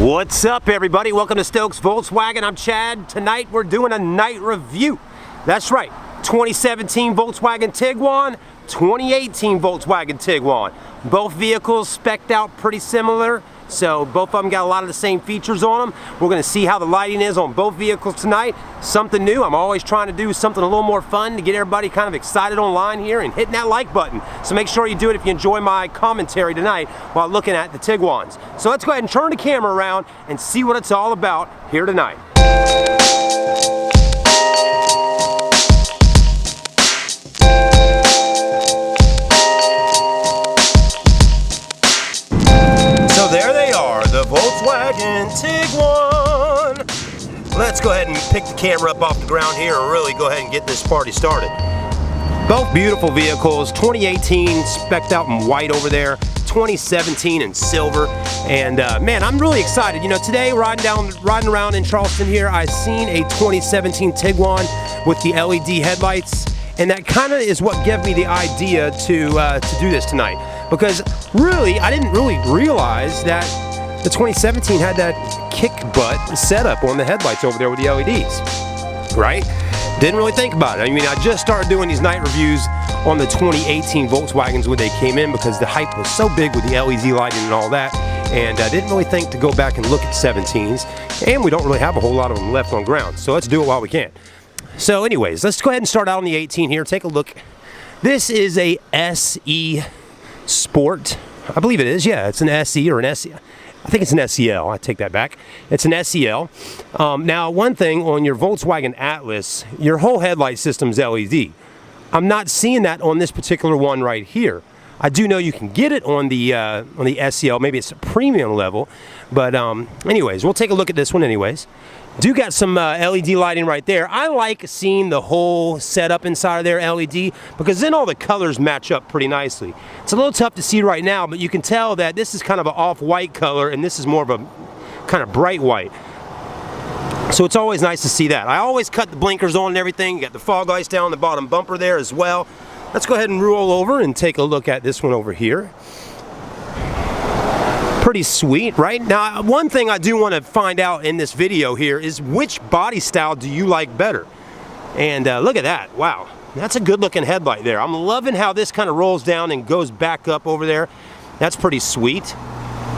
What's up, everybody? Welcome to Stokes Volkswagen. I'm Chad. Tonight we're doing a night review. That's right, 2017 Volkswagen Tiguan, 2018 Volkswagen Tiguan. Both vehicles spec'd out pretty similar, so both of them got a lot of the same features on them. We're going to see how the lighting is on both vehicles tonight. Something new. I'm always trying to do something a little more fun to get everybody kind of excited online here and hitting that like button. So make sure you do it if you enjoy my commentary tonight while looking at the Tiguans. So let's go ahead and turn the camera around and see what it's all about here tonight. There they are, the Volkswagen Tiguan. Let's go ahead and pick the camera up off the ground here and really go ahead and get this party started. Both beautiful vehicles, 2018 spec'd out in white over there, 2017 in silver. And man, I'm really excited. You know, today riding around in Charleston here, I seen a 2017 Tiguan with the LED headlights. And that kind of is what gave me the idea to do this tonight. Because really, I didn't really realize that the 2017 had that kick butt setup on the headlights over there with the LEDs, right? Didn't really think about it. I mean, I just started doing these night reviews on the 2018 Volkswagens when they came in because the hype was so big with the LED lighting and all that. And I didn't really think to go back and look at 17s. And we don't really have a whole lot of them left on ground. So let's do it while we can. So anyways, let's go ahead and start out on the 18 here. Take a look. This is a SE Sport. I believe it is. Yeah, it's an SE or an SE. I think it's an SEL. I take that back. It's an SEL. Now, one thing on your Volkswagen Atlas, your whole headlight system's LED. I'm not seeing that on this particular one right here. I do know you can get it on the SEL. Maybe it's a premium level. But anyways, we'll take a look at this one anyways. Do got some LED lighting right there. I like seeing the whole setup inside of their LED because then all the colors match up pretty nicely. It's a little tough to see right now, but you can tell that this is kind of an off-white color and this is more of a kind of bright white. So it's always nice to see that. I always cut the blinkers on and everything. You got the fog lights down the bottom bumper there as well. Let's go ahead and roll over and take a look at this one over here. Pretty sweet, right? Now, one thing I do want to find out in this video here is which body style do you like better? And look at that. Wow, that's a good looking headlight there. I'm loving how this kind of rolls down and goes back up over there. That's pretty sweet.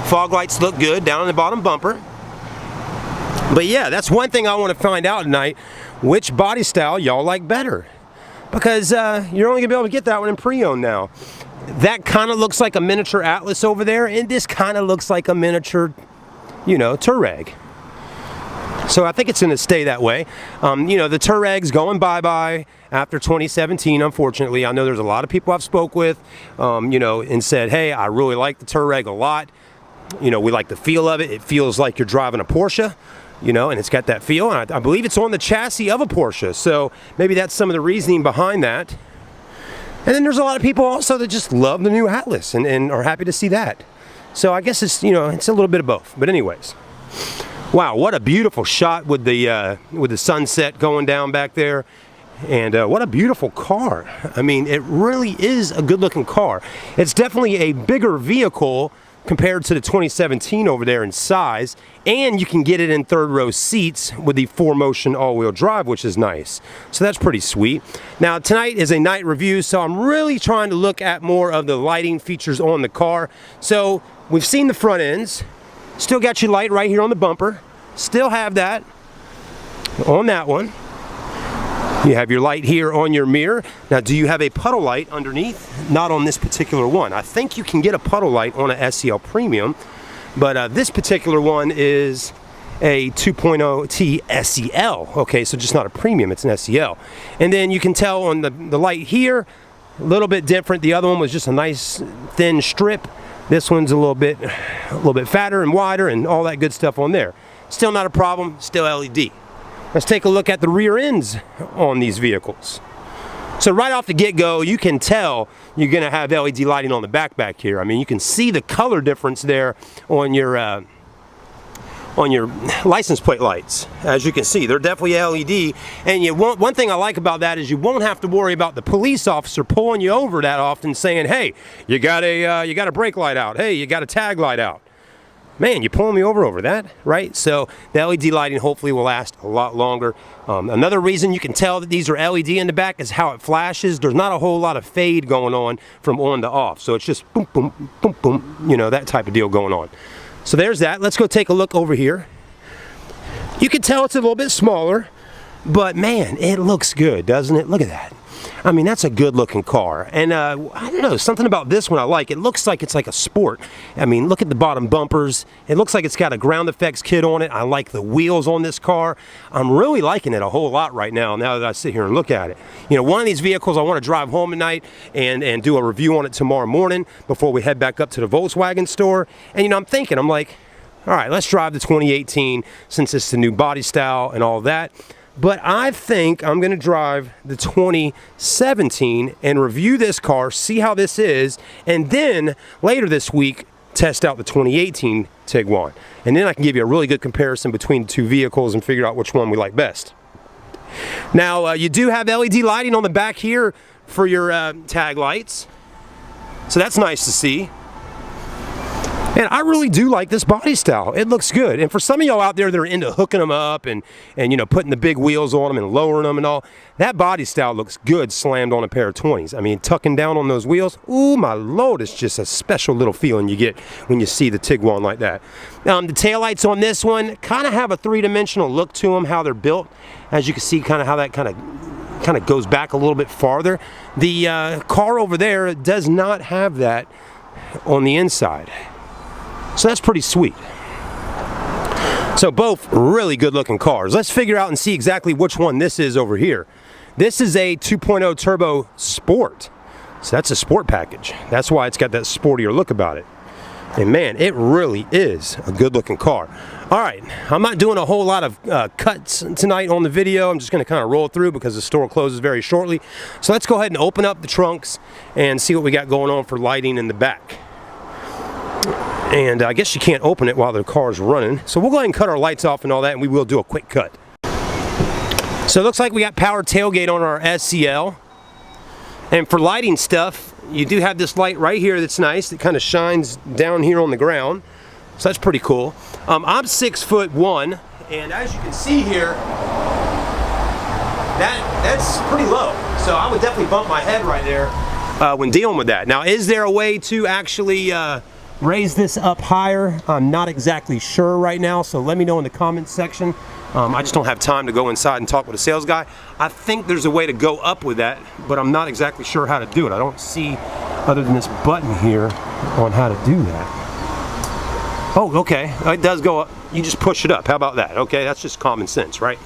Fog lights look good down in the bottom bumper. But yeah, that's one thing I want to find out tonight, which body style y'all like better. Because you're only gonna be able to get that one in pre-owned now. That kind of looks like a miniature Atlas over there, and this kind of looks like a miniature, you know, Touareg. So I think it's going to stay that way. You know, the Touareg's going bye-bye after 2017, unfortunately. I know there's a lot of people I've spoke with, you know, and said, hey, I really like the Touareg a lot. You know, we like the feel of it. It feels like you're driving a Porsche, you know, and it's got that feel. And I believe it's on the chassis of a Porsche, so maybe that's some of the reasoning behind that. And then there's a lot of people also that just love the new Atlas and are happy to see that. So I guess it's, you know, it's a little bit of both. But anyways, wow, what a beautiful shot with the sunset going down back there. And what a beautiful car. I mean, it really is a good looking car. It's definitely a bigger vehicle compared to the 2017 over there in size, and you can get it in third row seats with the 4Motion all-wheel drive, which is nice. So that's pretty sweet. Now tonight is a night review, so I'm really trying to look at more of the lighting features on the car. So we've seen the front ends, still got your light right here on the bumper, still have that on that one. You have your light here on your mirror. Now, do you have a puddle light underneath? Not on this particular one. I think you can get a puddle light on a SEL Premium, but this particular one is a 2.0T SEL. Okay, so just not a Premium, it's an SEL. And then you can tell on the light here, a little bit different. The other one was just a nice thin strip. This one's a little bit fatter and wider and all that good stuff on there. Still not a problem, still LED. Let's take a look at the rear ends on these vehicles. So right off the get-go, you can tell you're going to have LED lighting on the back here. I mean, you can see the color difference there on your license plate lights. As you can see, they're definitely LED. And one thing I like about that is you won't have to worry about the police officer pulling you over that often saying, hey, you got a brake light out. Hey, you got a tag light out. man, you're pulling me over that, right? So the LED lighting hopefully will last a lot longer. Another reason you can tell that these are LED in the back is how it flashes. There's not a whole lot of fade going on from on to off. So it's just boom, boom, boom, boom, you know, that type of deal going on. So there's that. Let's go take a look over here. You can tell it's a little bit smaller, but man, it looks good, doesn't it? Look at that. I mean, that's a good looking car. And I don't know, something about this one I like. It looks like it's like a sport. I mean, look at the bottom bumpers. It looks like it's got a ground effects kit on it. I like the wheels on this car. I'm really liking it a whole lot right now that I sit here and look at it. You know, one of these vehicles I want to drive home tonight and do a review on it tomorrow morning before we head back up to the Volkswagen store. And, you know, I'm thinking, I'm like, all right, let's drive the 2018 since it's the new body style and all that. But I think I'm going to drive the 2017 and review this car, see how this is, and then later this week test out the 2018 Tiguan. And then I can give you a really good comparison between the two vehicles and figure out which one we like best. Now, you do have LED lighting on the back here for your tag lights. So that's nice to see. And I really do like this body style. It looks good. And for some of y'all out there that are into hooking them up and you know, putting the big wheels on them and lowering them and all, that body style looks good slammed on a pair of 20s. I mean, tucking down on those wheels, ooh, my Lord, it's just a special little feeling you get when you see the Tiguan like that. The taillights on this one kind of have a three-dimensional look to them, how they're built. As you can see, kind of how that kind of goes back a little bit farther. The car over there does not have that on the inside. So that's pretty sweet. So both really good looking cars. Let's figure out and see exactly which one this is over here. This is a 2.0 turbo sport. So that's a sport package. That's why it's got that sportier look about it. And man, it really is a good looking car. All right, I'm not doing a whole lot of cuts tonight on the video. I'm just gonna kind of roll through because the store closes very shortly. So let's go ahead and open up the trunks and see what we got going on for lighting in the back. And I guess you can't open it while the car's running. So we'll go ahead and cut our lights off and all that, and we will do a quick cut. So it looks like we got power tailgate on our SEL. And for lighting stuff, you do have this light right here that's nice, that kind of shines down here on the ground. So that's pretty cool. I'm 6'1", and as you can see here, that's pretty low. So I would definitely bump my head right there when dealing with that. Now, is there a way to actually raise this up higher? I'm not exactly sure right now, so let me know in the comments section. I just don't have time to go inside and talk with a sales guy. I think there's a way to go up with that, but I'm not exactly sure how to do it. I don't see, other than this button here, on how to do that. Oh, okay, it does go up. You just push it up. How about that? Okay, that's just common sense, right?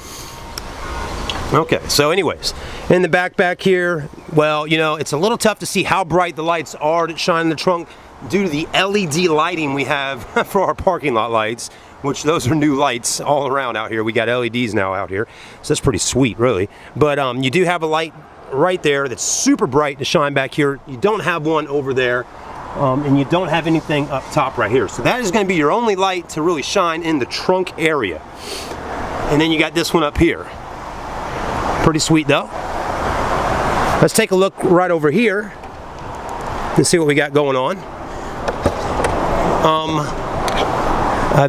Okay, so anyways, in the back here, well, you know, it's a little tough to see how bright the lights are that shine in the trunk due to the LED lighting we have for our parking lot lights, which those are new lights all around out here. We got LEDs now out here, so that's pretty sweet, really. But you do have a light right there that's super bright to shine back here. You don't have one over there, and you don't have anything up top right here. So that is going to be your only light to really shine in the trunk area. And then you got this one up here. Pretty sweet though. Let's take a look right over here and see what we got going on.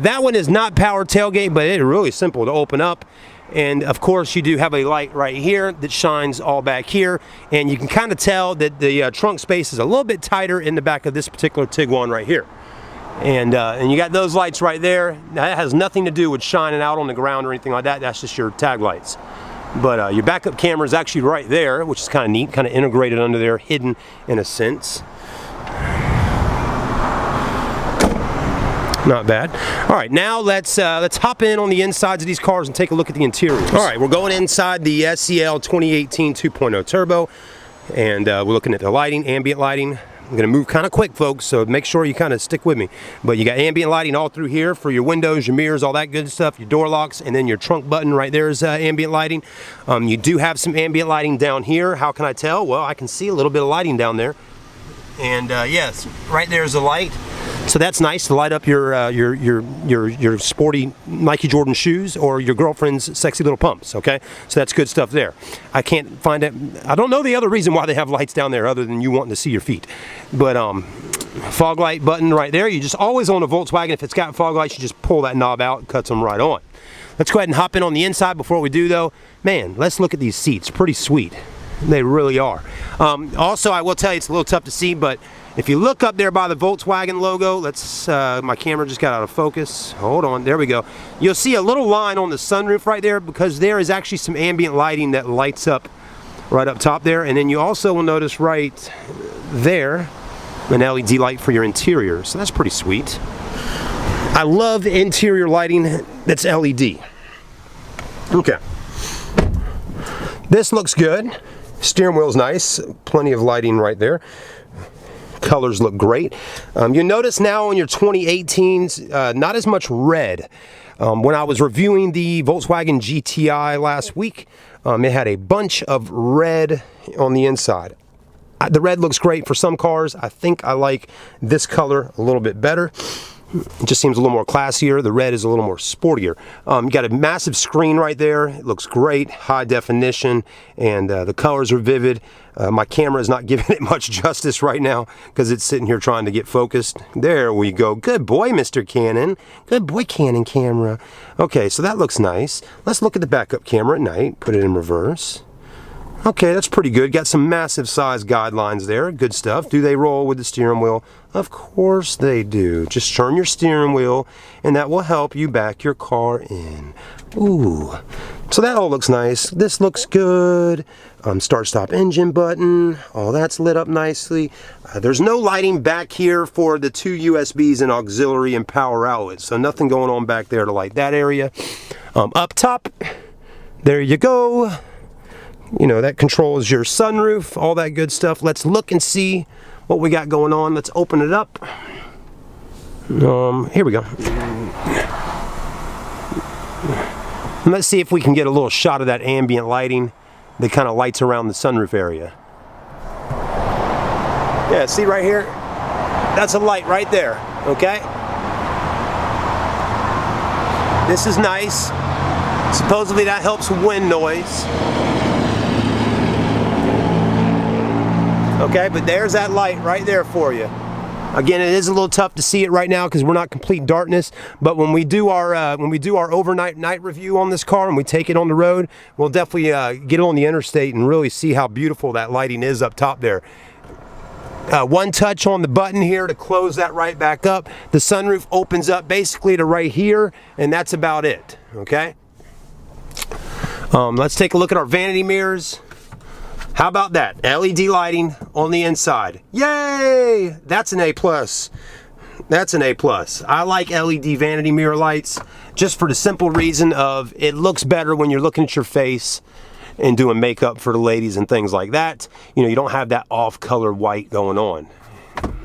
That one is not power tailgate, but it's really simple to open up. And of course you do have a light right here that shines all back here, and you can kind of tell that the trunk space is a little bit tighter in the back of this particular Tiguan right here. And you got those lights right there. Now, that has nothing to do with shining out on the ground or anything like that. That's just your tag lights. But your backup camera is actually right there, which is kind of neat, kind of integrated under there, hidden in a sense. Not bad. All right, now let's hop in on the insides of these cars and take a look at the interiors. All right, we're going inside the SEL 2018 2.0 Turbo, and we're looking at the lighting, ambient lighting. I'm going to move kind of quick, folks, so make sure you kind of stick with me. But you got ambient lighting all through here for your windows, your mirrors, all that good stuff, your door locks, and then your trunk button right there is ambient lighting. You do have some ambient lighting down here. How can I tell? Well, I can see a little bit of lighting down there. And yes, right there's a light. So that's nice to light up your sporty Nike Jordan shoes or your girlfriend's sexy little pumps, okay? So that's good stuff there. I can't find it. I don't know the other reason why they have lights down there other than you wanting to see your feet. But Fog light button right there. You just always on a Volkswagen, if it's got fog lights, you just pull that knob out and cuts them right on. Let's go ahead and hop in on the inside. Before we do though, man, let's look at these seats. Pretty sweet. They really are. Also, I will tell you, it's a little tough to see, but if you look up there by the Volkswagen logo, let's, my camera just got out of focus. Hold on, there we go. You'll see a little line on the sunroof right there because there is actually some ambient lighting that lights up right up top there. And then you also will notice right there an LED light for your interior. So that's pretty sweet. I love interior lighting that's LED. Okay. This looks good. Steering wheel's nice. Plenty of lighting right there. Colors look great. You notice now on your 2018s, not as much red. When I was reviewing the Volkswagen GTI last week, it had a bunch of red on the inside. The red looks great for some cars. I think I like this color a little bit better. It just seems a little more classier. The red is a little more sportier. You got a massive screen right there. It looks great, high definition, and the colors are vivid. My camera is not giving it much justice right now because it's sitting here trying to get focused. There we go. Good boy, Mr. Canon. Good boy, Canon camera. Okay, so that looks nice. Let's look at the backup camera at night. Put it in reverse. Okay, that's pretty good. Got some massive size guidelines there. Good stuff. Do they roll with the steering wheel? Of course they do. Just turn your steering wheel and that will help you back your car in. Ooh. So that all looks nice. This looks good. Start stop engine button. Oh, that's lit up nicely. There's no lighting back here for the 2 USBs and auxiliary and power outlets. So nothing going on back there to light that area. Up top, there you go. You know, that controls your sunroof, all that good stuff. Let's look and see what we got going on. Let's open it up. Here we go. And let's see if we can get a little shot of that ambient lighting that kind of lights around the sunroof area. Yeah, see right here? That's a light right there, okay? This is nice. Supposedly that helps with wind noise. Okay, but there's that light right there for you. Again, it is a little tough to see it right now because we're not complete darkness, but when we do our overnight night review on this car and we take it on the road, we'll definitely get on the interstate and really see how beautiful that lighting is up top there. One touch on the button here to close that right back up. The sunroof opens up basically to right here, and that's about it, okay? Let's take a look at our vanity mirrors. How about that? LED lighting on the inside. Yay! That's an A+. That's an A+. I like LED vanity mirror lights just for the simple reason of it looks better when you're looking at your face and doing makeup for the ladies and things like that. You know, you don't have that off-color white going on.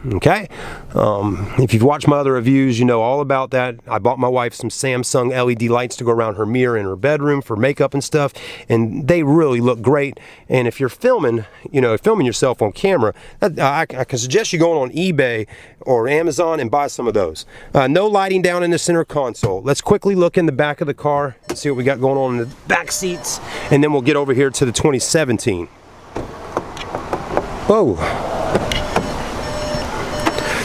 Okay, if you've watched my other reviews, you know all about that. I bought my wife some Samsung LED lights to go around her mirror in her bedroom for makeup and stuff, and they really look great. And if you're filming, you know, filming yourself on camera, I can suggest you going on eBay or Amazon and buy some of those. No lighting down in the center console. Let's quickly look in the back of the car and see what we got going on in the back seats, and then we'll get over here to the 2017. Whoa.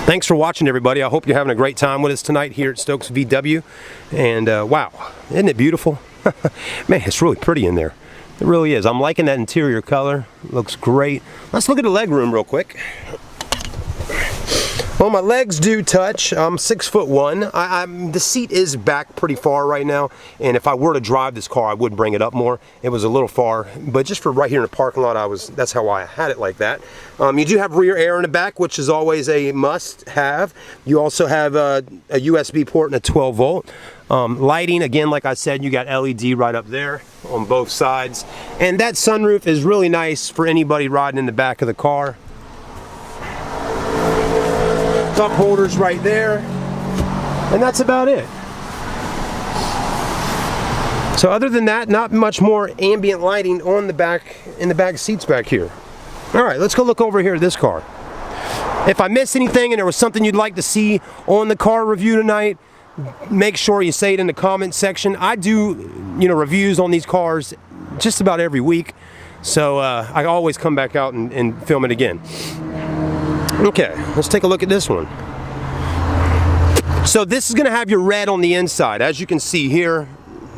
Thanks for watching, everybody. I hope you're having a great time with us tonight here at Stokes VW. And wow, isn't it beautiful? Man, it's really pretty in there. It really is. I'm liking that interior color. Looks great. Let's look at the leg room real quick. Well, my legs do touch. I'm 6'1". The seat is back pretty far right now, and if I were to drive this car, I would bring it up more. It was a little far, but just for right here in the parking lot, that's how I had it like that. You do have rear air in the back, which is always a must-have. You also have a USB port and a 12-volt. Lighting, again, like I said, you got LED right up there on both sides, and that sunroof is really nice for anybody riding in the back of the car. Cup holders right there, and that's about it. So other than that, not much more ambient lighting on the back, in the back seats back here. All right, let's go look over here at this car. If I missed anything and there was something you'd like to see on the car review tonight, make sure you say it in the comments section. I do, you know, reviews on these cars just about every week, so I always come back out and film it again. Okay, let's take a look at this one. So this is going to have your red on the inside. As you can see here,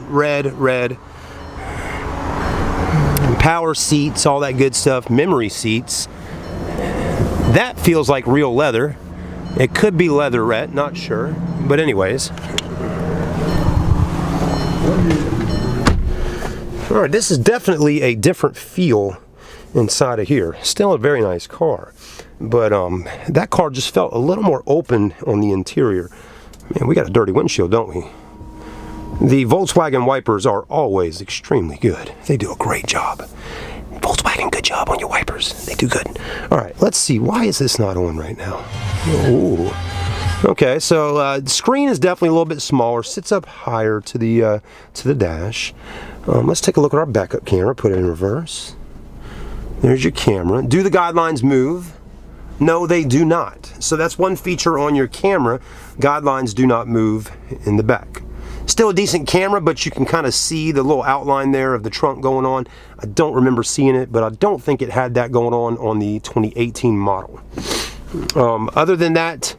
red. Power seats, all that good stuff. Memory seats. That feels like real leather. It could be leatherette, not sure. But anyways. Alright, this is definitely a different feel inside of here. Still a very nice car. But that car just felt a little more open on the interior. Man, we got a dirty windshield, don't we? The Volkswagen wipers are always extremely good. They do a great job. Volkswagen, good job on your wipers. They do good. All right, let's see. Why is this not on right now? Ooh. Okay, so the screen is definitely a little bit smaller. Sits up higher to the dash. Let's take a look at our backup camera. Put it in reverse. There's your camera. Do the guidelines move? No, they do not. So that's one feature on your camera. Guidelines do not move in the back. Still a decent camera, but you can kind of see the little outline there of the trunk going on. I don't remember seeing it, but I don't think it had that going on the 2018 model. Other than that,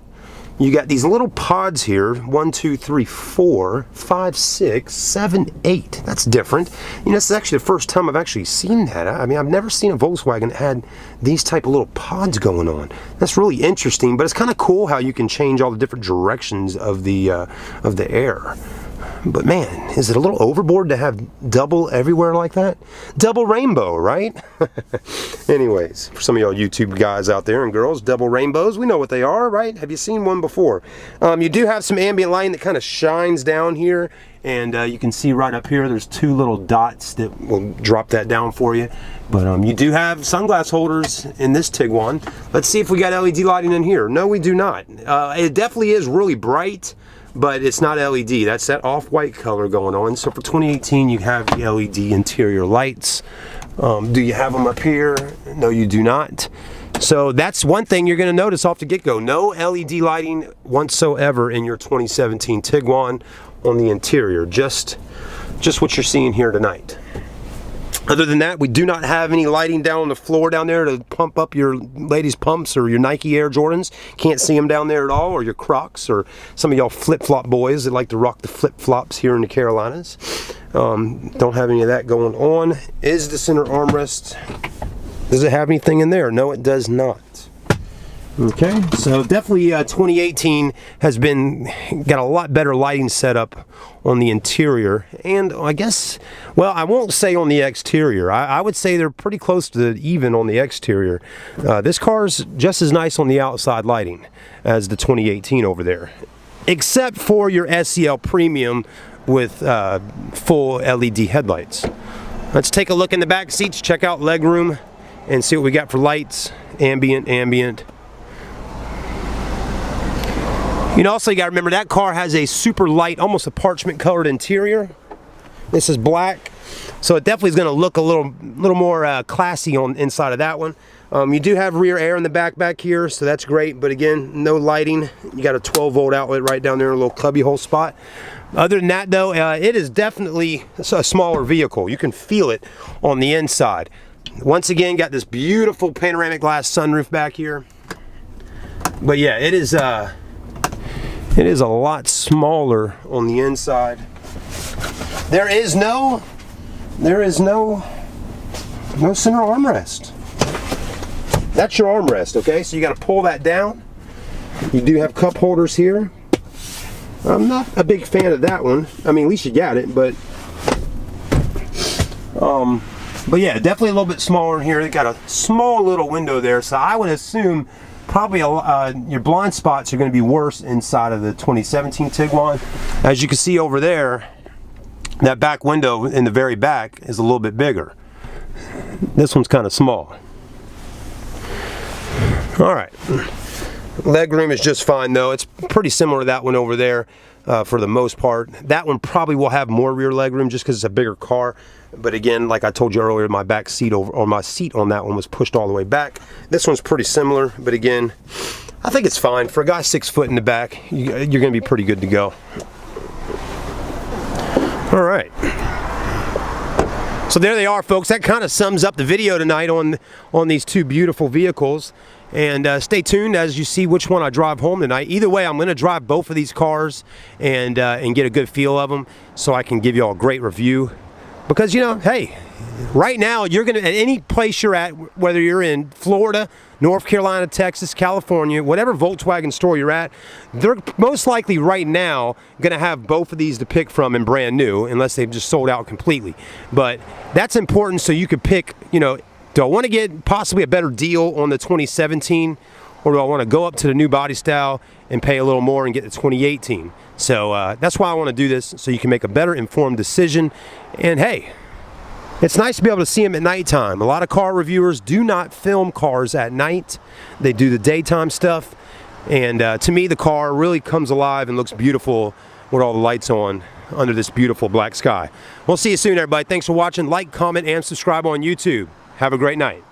you got these little pods here. 1, 2, 3, 4, 5, 6, 7, 8. That's different. You know, this is actually the first time I've actually seen that. I mean, I've never seen a Volkswagen that had these type of little pods going on. That's really interesting, but it's kind of cool how you can change all the different directions of the air. But man, is it a little overboard to have double everywhere like that? Double rainbow, right? Anyways, for some of y'all YouTube guys out there and girls, double rainbows, we know what they are, right? Have you seen one before? You do have some ambient lighting that kind of shines down here, and you can see right up here, there's 2 little dots that will drop that down for you. But you do have sunglass holders in this Tiguan. Let's see if we got LED lighting in here. No, we do not. It definitely is really bright, but it's not LED. That's that off-white color going on. So for 2018, you have the LED interior lights. Do you have them up here? No, you do not. So that's one thing you're going to notice off the get-go. No LED lighting whatsoever in your 2017 Tiguan on the interior. Just what you're seeing here tonight. Other than that, we do not have any lighting down on the floor down there to pump up your ladies' pumps or your Nike Air Jordans. Can't see them down there at all, or your Crocs, or some of y'all flip-flop boys that like to rock the flip-flops here in the Carolinas. Don't have any of that going on. Is the center armrest, does it have anything in there? No, it does not. Okay, so definitely 2018 has got a lot better lighting setup on the interior, and I guess, well, I won't say on the exterior. I would say they're pretty close to even on the exterior. This car's just as nice on the outside lighting as the 2018 over there, except for your SEL Premium with full LED headlights. Let's take a look in the back seats, check out legroom, and see what we got for lights. Ambient. You know, also you got to remember that car has a super light, almost a parchment colored interior. This is black, so it definitely is going to look a little more classy on inside of that one. You do have rear air in the back here, so that's great. But again, no lighting. You got a 12-volt outlet right down there in a little cubby hole spot. Other than that, though, it is definitely a smaller vehicle. You can feel it on the inside. Once again, got this beautiful panoramic glass sunroof back here. But yeah, it is a lot smaller on the inside. There is no center armrest. That's your armrest, okay? So you got to pull that down. You do have cup holders here. I'm not a big fan of that one. I mean, at least you got it, but yeah, definitely a little bit smaller in here. They got a small little window there, so I would assume probably your blind spots are going to be worse inside of the 2017 Tiguan. As you can see over there, that back window in the very back is a little bit bigger. This one's kind of small. All right, legroom is just fine though. It's pretty similar to that one over there for the most part. That one probably will have more rear legroom just because it's a bigger car. But again, like I told you earlier, my back seat my seat on that one was pushed all the way back. This one's pretty similar, but again, I think it's fine. For a guy 6 foot in the back, you're going to be pretty good to go. All right. So there they are, folks. That kind of sums up the video tonight on these two beautiful vehicles. And stay tuned as you see which one I drive home tonight. Either way, I'm going to drive both of these cars and get a good feel of them so I can give you all a great review. Because, you know, hey, right now you're going to, at any place you're at, whether you're in Florida, North Carolina, Texas, California, whatever Volkswagen store you're at, they're most likely right now going to have both of these to pick from in brand new, unless they've just sold out completely. But that's important so you could pick, you know, do I want to get possibly a better deal on the 2017, or do I want to go up to the new body style and pay a little more and get the 2018? So that's why I want to do this, so you can make a better informed decision. And hey, it's nice to be able to see them at nighttime. A lot of car reviewers do not film cars at night. They do the daytime stuff. And to me, the car really comes alive and looks beautiful with all the lights on under this beautiful black sky. We'll see you soon, everybody. Thanks for watching. Like, comment, and subscribe on YouTube. Have a great night.